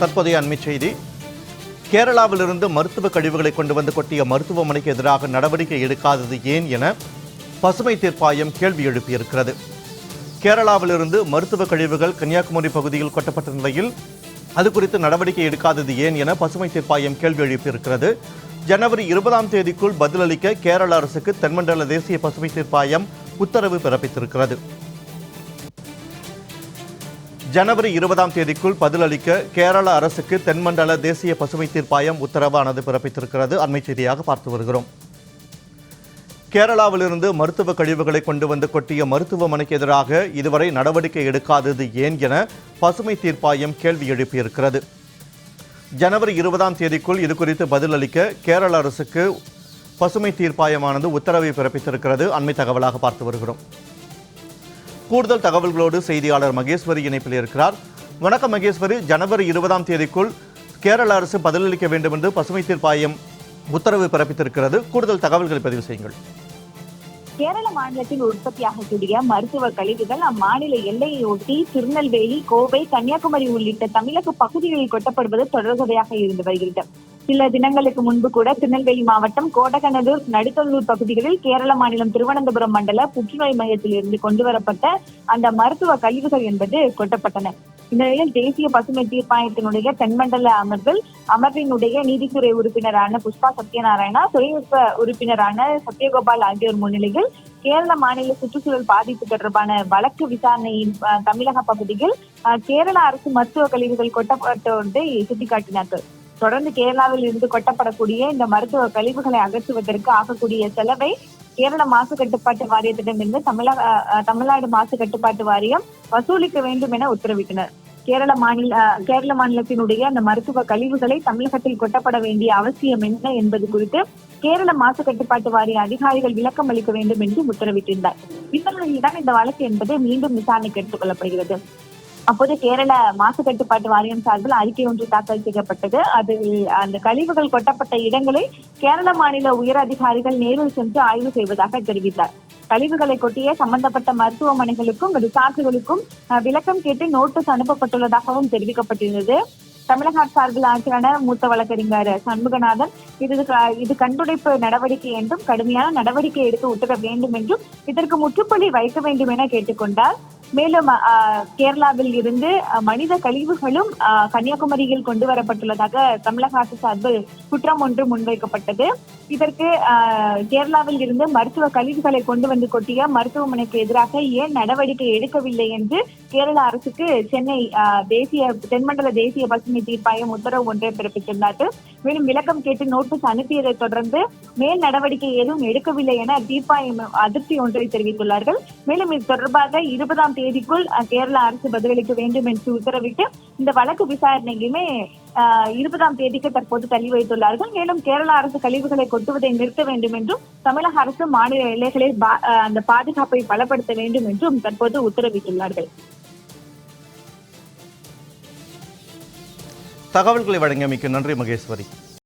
தற்போதைய அண்மைச் செய்தி. கேரளாவிலிருந்து மருத்துவ கழிவுகளை கொண்டு வந்து கொட்டிய மருத்துவமனைக்கு எதிராக நடவடிக்கை எடுக்காதது ஏன் என பசுமை தீர்ப்பாயம் கேள்வி எழுப்பியிருக்கிறது. கேரளாவிலிருந்து மருத்துவ கழிவுகள் கன்னியாகுமரி பகுதியில் கொட்டப்பட்ட நிலையில் அது குறித்து நடவடிக்கை எடுக்காதது ஏன் என பசுமை தீர்ப்பாயம் கேள்வி எழுப்பியிருக்கிறது. ஜனவரி 20ஆம் தேதிக்குள் பதிலளிக்க கேரள அரசுக்கு தென்மண்டல தேசிய பசுமை தீர்ப்பாயம் உத்தரவு பிறப்பித்திருக்கிறது. ஜனவரி 20ஆம் தேதிக்குள் பதிலளிக்க கேரள அரசுக்கு தென்மண்டல தேசிய பசுமை தீர்ப்பாயம் உத்தரவானது பிறப்பித்திருக்கிறது. அண்மைச் செய்தியாக பார்த்து வருகிறோம். கேரளாவிலிருந்து மருத்துவ கழிவுகளை கொண்டு வந்து கொட்டிய மருத்துவமனைக்கு எதிராக இதுவரை நடவடிக்கை எடுக்காதது ஏன் என பசுமை தீர்ப்பாயம் கேள்வி எழுப்பியிருக்கிறது. ஜனவரி 20ஆம் தேதிக்குள் இதுகுறித்து பதிலளிக்க கேரள அரசுக்கு பசுமை தீர்ப்பாயமானது உத்தரவை பிறப்பித்திருக்கிறது. அண்மை தகவலாக பார்த்து வருகிறோம். கூடுதல் தகவல்களோடு செய்தியாளர் மகேஸ்வரி இணைப்பில் இருக்கிறார். வணக்கம் மகேஸ்வரி. ஜனவரி 20ஆம் தேதிக்குள் கேரள அரசு பதிலளிக்க வேண்டும் என்று பசுமை தீர்ப்பாயம் உத்தரவு பிறப்பித்திருக்கிறது. கூடுதல் தகவல்களை பதிவு செய்யுங்கள். கேரள மாநிலத்தில் உற்பத்தியாகக்கூடிய மருத்துவ கழிவுகள் அம்மாநில எல்லையை ஒட்டி திருநெல்வேலி, கோவை, கன்னியாகுமரி உள்ளிட்ட தமிழக பகுதிகளில் கொட்டப்படுவது தொடர்கதையாக இருந்து வருகிறது. சில தினங்களுக்கு முன்பு கூட திருநெல்வேலி மாவட்டம் கோடகநல்லூர், நடுத்தொல்லூர் பகுதிகளில் கேரள மாநிலம் திருவனந்தபுரம் மண்டல புற்றுநோய் மையத்தில் இருந்து கொண்டு வரப்பட்ட அந்த மருத்துவ கழிவுகள் என்பது கொட்டப்பட்டன. இந்த நிலையில் தேசிய பசுமை தீர்ப்பாயத்தினுடைய தென்மண்டல அமர்வினுடைய நீதித்துறை உறுப்பினரான புஷ்பா சத்யநாராயணா, தொழில்நுட்ப உறுப்பினரான சத்யகோபால் ஆகியோர் முன்னிலையில் கேரள மாநில சுற்றுச்சூழல் பாதிப்பு தொடர்பான வழக்கு விசாரணையின் தமிழக பகுதியில் கேரள அரசு மருத்துவ கழிவுகள் கொட்டப்பட்டதை சுட்டிக்காட்டினார்கள். தொடர்ந்து கேரளாவில் இருந்து கொட்டப்படக்கூடிய இந்த மருத்துவ கழிவுகளை அகற்றுவதற்கு ஆகக்கூடிய செலவை கேரள மாசு கட்டுப்பாட்டு வாரியத்திடமிருந்து தமிழ்நாடு மாசு கட்டுப்பாட்டு வாரியம் வசூலிக்க வேண்டும் என உத்தரவிட்டனர். கேரள மாநிலத்தினுடைய அந்த மருத்துவ கழிவுகளை தமிழகத்தில் கொட்டப்பட வேண்டிய அவசியம் என்ன என்பது குறித்து கேரள மாசு கட்டுப்பாட்டு வாரிய அதிகாரிகள் விளக்கம் அளிக்க வேண்டும் என்று உத்தரவிட்டிருந்தார். இந்த நிலையில்தான் இந்த வழக்கு என்பது மீண்டும் விசாரணைக்கு எடுத்துக் கொள்ளப்படுகிறது. அப்போது கேரள மாசு கட்டுப்பாட்டு வாரியம் சார்பில் அறிக்கை ஒன்று தாக்கல் செய்யப்பட்டது. அதில் அந்த கழிவுகள் கொட்டப்பட்ட இடங்களை கேரள மாநில உயர் அதிகாரிகள் நேரில் சென்று ஆய்வு செய்வதாக தெரிவித்தார். கழிவுகளை கொட்டிய சம்பந்தப்பட்ட மருத்துவமனைகளுக்கும் ரிசார்ட்டுகளுக்கும் விளக்கம் கேட்டு நோட்டீஸ் அனுப்பப்பட்டுள்ளதாகவும் தெரிவிக்கப்பட்டிருந்தது. தமிழக சார்பில் ஆஜரான மூத்த வழக்கறிஞர் சண்முகநாதன் இது கண்டுடைப்பு நடவடிக்கை என்றும் கடுமையான நடவடிக்கை எடுத்து உத்தர வேண்டும் என்றும் இதற்கு முற்றுப்புள்ளி வைக்க வேண்டும் என கேட்டுக்கொண்டார். மேலும் கேரளாவில் இருந்து மனித கழிவுகளும் கன்னியாகுமரியில் கொண்டு வரப்பட்டுள்ளதாக தமிழக அரசு சார்பில் குற்றம் ஒன்று முன்வைக்கப்பட்டது. இதற்கு கேரளாவில் இருந்து மருத்துவ கழிவுகளை கொண்டு வந்து கொட்டிய மருத்துவமனைக்கு எதிராக ஏன் நடவடிக்கை எடுக்கவில்லை என்று கேரள அரசுக்கு சென்னை தென்மண்டல தேசிய பசுமை தீர்ப்பாயம் உத்தரவு ஒன்றை பிறப்பித்திருந்தார்கள். மேலும் விளக்கம் கேட்டு நோட்டீஸ் அனுப்பியதை தொடர்ந்து மேல் நடவடிக்கை எதுவும் எடுக்கவில்லை என தீர்ப்பாயம் அதிருப்தி ஒன்றை தெரிவித்துள்ளார்கள். மேலும் இது தொடர்பாக 20ஆம் தேதிக்குள் கேரள அரசு பதிலளிக்க வேண்டும் என்று உத்தரவிட்டு இந்த வழக்கு விசாரணையுமே 20ஆம் தேதிக்கு தற்போது தள்ளி வைத்துள்ளார்கள். மேலும் கேரள அரசு கழிவுகளை கொட்டுவதை நிறுத்த வேண்டும் என்றும் தமிழக அரசு மாநில எல்லைகளில் அந்த பாதுகாப்பை பலப்படுத்த வேண்டும் என்றும் தற்போது உத்தரவிட்டுள்ளார்கள். தகவல்களை வழங்கியமைக்கு நன்றி மகேஸ்வரி.